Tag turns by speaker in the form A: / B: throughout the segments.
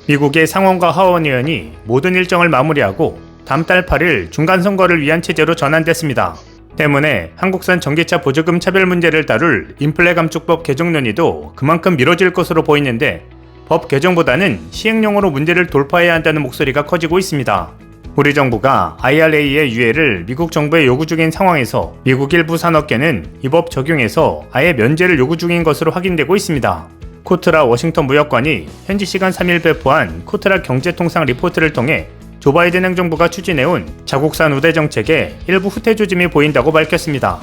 A: 미국의 상원과 하원 의원이 모든 일정을 마무리하고 다음 달 8일 중간선거를 위한 체제로 전환됐습니다. 때문에 한국산 전기차 보조금 차별 문제를 다룰 인플레 감축법 개정 논의도 그만큼 미뤄질 것으로 보이는데 법 개정보다는 시행령으로 문제를 돌파해야 한다는 목소리가 커지고 있습니다. 우리 정부가 IRA의 유예를 미국 정부에 요구 중인 상황에서 미국 일부 산업계는 이 법 적용에서 아예 면제를 요구 중인 것으로 확인되고 있습니다. 코트라 워싱턴 무역관이 현지 시간 3일 배포한 코트라 경제통상 리포트를 통해 조 바이든 행정부가 추진해온 자국산 우대 정책에 일부 후퇴 조짐이 보인다고 밝혔습니다.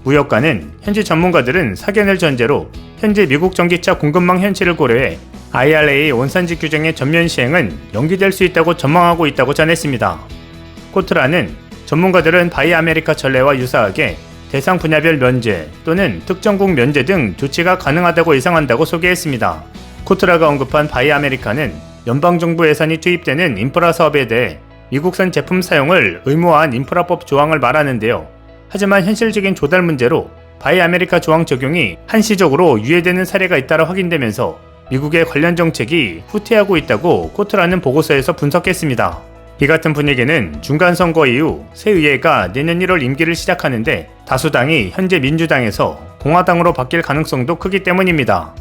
A: 무역관은 현지 전문가들은 사견을 전제로 현재 미국 전기차 공급망 현실을 고려해 IRA 원산지 규정의 전면 시행은 연기될 수 있다고 전망하고 있다고 전했습니다. 코트라는 전문가들은 바이 아메리카 전례와 유사하게 대상 분야별 면제 또는 특정국 면제 등 조치가 가능하다고 예상한다고 소개했습니다. 코트라가 언급한 바이 아메리카는 연방정부 예산이 투입되는 인프라 사업에 대해 미국산 제품 사용을 의무화한 인프라법 조항을 말하는데요. 하지만 현실적인 조달 문제로 바이 아메리카 조항 적용이 한시적으로 유예되는 사례가 잇따라 확인되면서 미국의 관련 정책이 후퇴하고 있다고 코트라는 보고서에서 분석했습니다. 이 같은 분위기는 중간선거 이후 새 의회가 내년 1월 임기를 시작하는데 다수당이 현재 민주당에서 공화당으로 바뀔 가능성도 크기 때문입니다.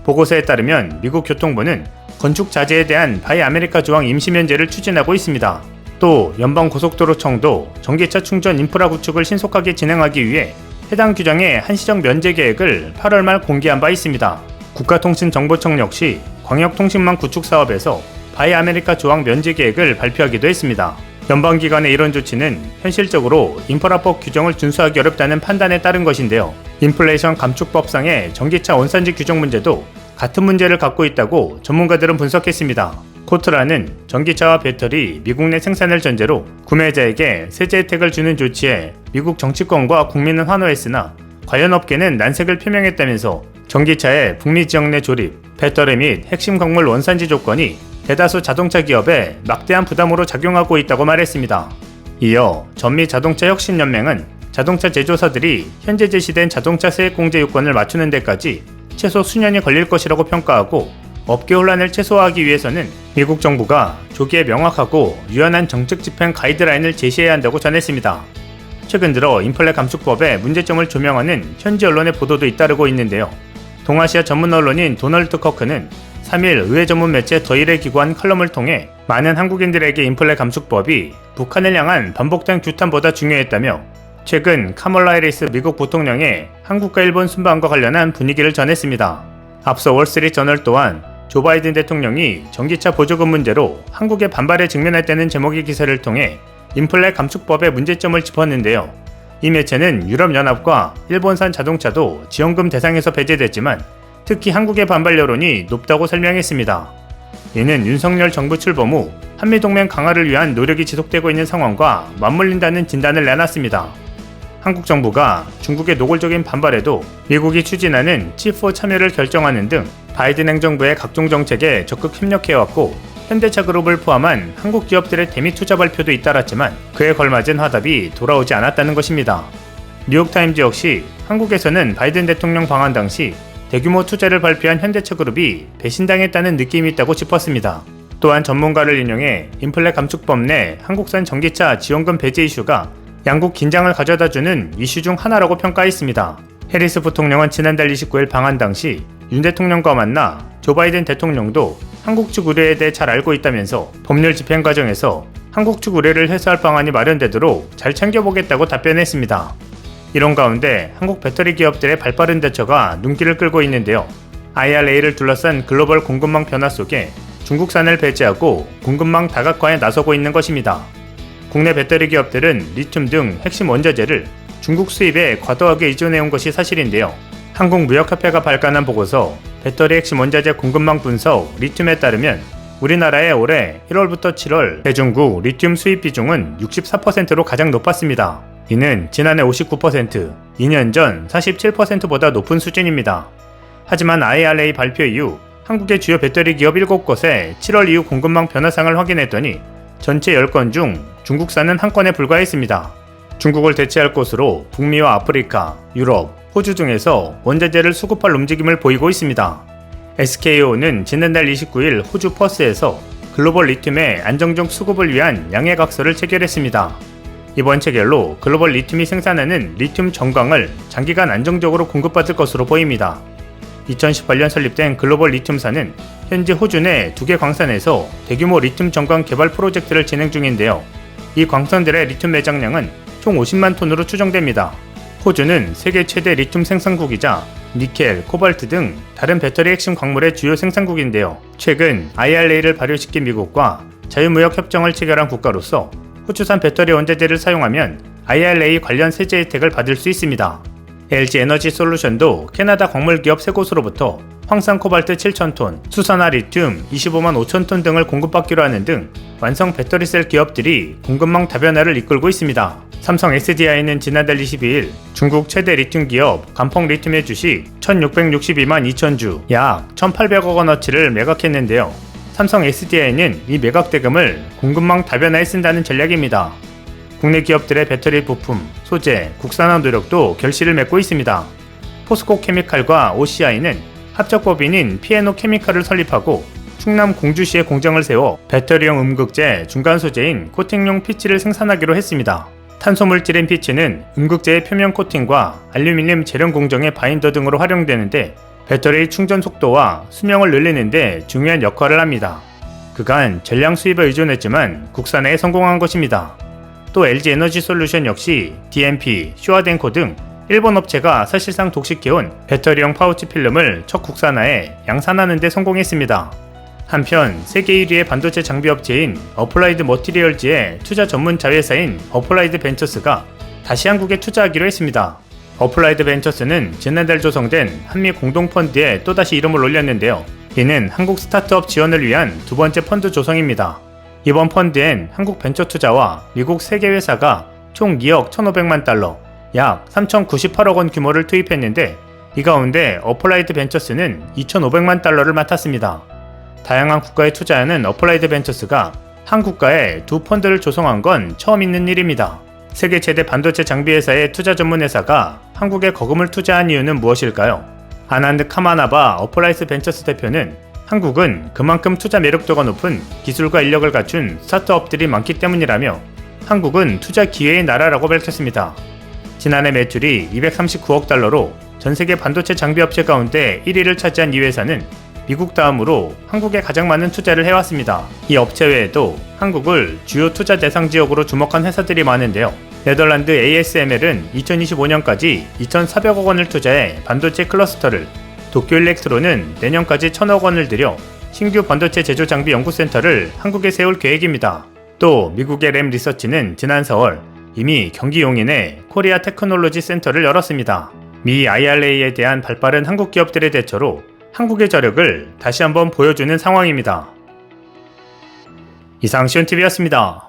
A: 보고서에 따르면 미국 교통부는 건축 자재에 대한 바이 아메리카 조항 임시 면제를 추진하고 있습니다. 또 연방고속도로청도 전기차 충전 인프라 구축을 신속하게 진행하기 위해 해당 규정의 한시적 면제 계획을 8월 말 공개한 바 있습니다. 국가통신정보청 역시 광역통신망 구축 사업에서 바이 아메리카 조항 면제 계획을 발표하기도 했습니다. 연방기관의 이런 조치는 현실적으로 인프라법 규정을 준수하기 어렵다는 판단에 따른 것인데요. 인플레이션 감축법상의 전기차 원산지 규정 문제도 같은 문제를 갖고 있다고 전문가들은 분석했습니다. 코트라는 전기차와 배터리 미국 내 생산을 전제로 구매자에게 세제 혜택을 주는 조치에 미국 정치권과 국민은 환호했으나 관련 업계는 난색을 표명했다면서 전기차의 북미 지역 내 조립, 배터리 및 핵심 광물 원산지 조건이 대다수 자동차 기업에 막대한 부담으로 작용하고 있다고 말했습니다. 이어 전미 자동차 혁신연맹은 자동차 제조사들이 현재 제시된 자동차 세액 공제 요건을 맞추는 데까지 최소 수년이 걸릴 것이라고 평가하고 업계 혼란을 최소화하기 위해서는 미국 정부가 조기에 명확하고 유연한 정책 집행 가이드라인을 제시해야 한다고 전했습니다. 최근 들어 인플레 감축법의 문제점을 조명하는 현지 언론의 보도도 잇따르고 있는데요. 동아시아 전문 언론인 도널드 커크는 3일 의회 전문 매체 더일에 기고한 칼럼을 통해 많은 한국인들에게 인플레 감축법이 북한을 향한 반복된 규탄보다 중요했다며 최근 카멀라 해리스 미국 부통령의 한국과 일본 순방과 관련한 분위기를 전했습니다. 앞서 월스트리트저널 또한 조 바이든 대통령이 전기차 보조금 문제로 한국의 반발에 직면했다는 제목의 기사를 통해 인플레 감축법의 문제점을 짚었는데요. 이 매체는 유럽연합과 일본산 자동차도 지원금 대상에서 배제됐지만 특히 한국의 반발 여론이 높다고 설명했습니다. 이는 윤석열 정부 출범 후 한미동맹 강화를 위한 노력이 지속되고 있는 상황과 맞물린다는 진단을 내놨습니다. 한국 정부가 중국의 노골적인 반발에도 미국이 추진하는 칩4 참여를 결정하는 등 바이든 행정부의 각종 정책에 적극 협력해왔고 현대차 그룹을 포함한 한국 기업들의 대미 투자 발표도 잇따랐지만 그에 걸맞은 화답이 돌아오지 않았다는 것입니다. 뉴욕타임즈 역시 한국에서는 바이든 대통령 방한 당시 대규모 투자를 발표한 현대차 그룹이 배신당했다는 느낌이 있다고 짚었습니다. 또한 전문가를 인용해 인플레 감축법 내 한국산 전기차 지원금 배제 이슈가 양국 긴장을 가져다주는 이슈 중 하나라고 평가했습니다. 해리스 부통령은 지난달 29일 방한 당시 윤 대통령과 만나 조 바이든 대통령도 한국 측 우려에 대해 잘 알고 있다면서 법률 집행 과정에서 한국 측 우려를 해소할 방안이 마련되도록 잘 챙겨보겠다고 답변했습니다. 이런 가운데 한국 배터리 기업들의 발빠른 대처가 눈길을 끌고 있는데요. IRA를 둘러싼 글로벌 공급망 변화 속에 중국산을 배제하고 공급망 다각화에 나서고 있는 것입니다. 국내 배터리 기업들은 리튬 등 핵심 원자재를 중국 수입에 과도하게 의존해온 것이 사실인데요. 한국무역협회가 발간한 보고서 배터리 핵심 원자재 공급망 분석 리튬에 따르면 우리나라의 올해 1월부터 7월 대중국 리튬 수입 비중은 64%로 가장 높았습니다. 이는 지난해 59%, 2년 전 47%보다 높은 수준입니다. 하지만 IRA 발표 이후 한국의 주요 배터리 기업 7곳의 7월 이후 공급망 변화상을 확인했더니 전체 10건 중 중국산은 한 건에 불과했습니다. 중국을 대체할 곳으로 북미와 아프리카, 유럽, 호주 등에서 원자재를 수급할 움직임을 보이고 있습니다. SKO는 지난달 29일 호주 퍼스에서 글로벌 리튬의 안정적 수급을 위한 양해각서를 체결했습니다. 이번 체결로 글로벌 리튬이 생산하는 리튬 정광을 장기간 안정적으로 공급받을 것으로 보입니다. 2018년 설립된 글로벌 리튬사는 현재 호주 내 2개 광산에서 대규모 리튬 정광 개발 프로젝트를 진행 중인데요. 이 광산들의 리튬 매장량은 총 50만 톤으로 추정됩니다. 호주는 세계 최대 리튬 생산국이자 니켈, 코발트 등 다른 배터리 핵심 광물의 주요 생산국인데요. 최근 IRA를 발효시킨 미국과 자유무역 협정을 체결한 국가로서 호주산 배터리 원자재를 사용하면 IRA 관련 세제 혜택을 받을 수 있습니다. LG 에너지 솔루션도 캐나다 광물 기업 3곳으로부터 황산 코발트 7,000톤, 수산화 리튬 25만 5천 톤 등을 공급받기로 하는 등 완성 배터리셀 기업들이 공급망 다변화를 이끌고 있습니다. 삼성 SDI는 지난달 22일 중국 최대 리튬 기업 간펑 리튬의 주식 1,662만 2천 주, 약 1,800억 원어치를 매각했는데요. 삼성 SDI는 이 매각 대금을 공급망 다변화에 쓴다는 전략입니다. 국내 기업들의 배터리 부품, 소재, 국산화 노력도 결실을 맺고 있습니다. 포스코 케미칼과 OCI는 합작법인인 P&O 케미칼을 설립하고 충남 공주시에 공장을 세워 배터리용 음극재 중간 소재인 코팅용 피치를 생산하기로 했습니다. 탄소물질인 피치는 음극재의 표면 코팅과 알루미늄 재련 공정의 바인더 등으로 활용되는데 배터리 충전 속도와 수명을 늘리는 데 중요한 역할을 합니다. 그간 전량 수입에 의존했지만 국산화에 성공한 것입니다. 또 LG 에너지 솔루션 역시 DMP, 슈아덴코 등 일본 업체가 사실상 독식해온 배터리용 파우치 필름을 첫 국산화해 양산하는 데 성공했습니다. 한편 세계 1위의 반도체 장비 업체인 어플라이드 머티리얼즈의 투자 전문 자회사인 어플라이드 벤처스가 다시 한국에 투자하기로 했습니다. 어플라이드 벤처스는 지난달 조성된 한미 공동펀드에 또다시 이름을 올렸는데요. 이는 한국 스타트업 지원을 위한 두 번째 펀드 조성입니다. 이번 펀드엔 한국 벤처투자와 미국 3개 회사가 총 2억 1,500만 달러, 약 3,098억 원 규모를 투입했는데 이 가운데 어플라이드 벤처스는 2,500만 달러를 맡았습니다. 다양한 국가에 투자하는 어플라이드 벤처스가 한 국가에 두 펀드를 조성한 건 처음 있는 일입니다. 세계 최대 반도체 장비 회사의 투자 전문 회사가 한국에 거금을 투자한 이유는 무엇일까요? 아난드 카마나바 어플라이드 벤처스 대표는 한국은 그만큼 투자 매력도가 높은 기술과 인력을 갖춘 스타트업들이 많기 때문이라며 한국은 투자 기회의 나라라고 밝혔습니다. 지난해 매출이 239억 달러로 전세계 반도체 장비 업체 가운데 1위를 차지한 이 회사는 미국 다음으로 한국에 가장 많은 투자를 해왔습니다. 이 업체 외에도 한국을 주요 투자 대상 지역으로 주목한 회사들이 많은데요. 네덜란드 ASML은 2025년까지 2,400억 원을 투자해 반도체 클러스터를, 도쿄 일렉트론은 내년까지 1,000억 원을 들여 신규 반도체 제조 장비 연구센터를 한국에 세울 계획입니다. 또 미국의 램 리서치는 지난 4월 이미 경기 용인에 코리아 테크놀로지 센터를 열었습니다. 미 IRA에 대한 발빠른 한국 기업들의 대처로 한국의 저력을 다시 한번 보여주는 상황입니다. 이상 시온TV였습니다.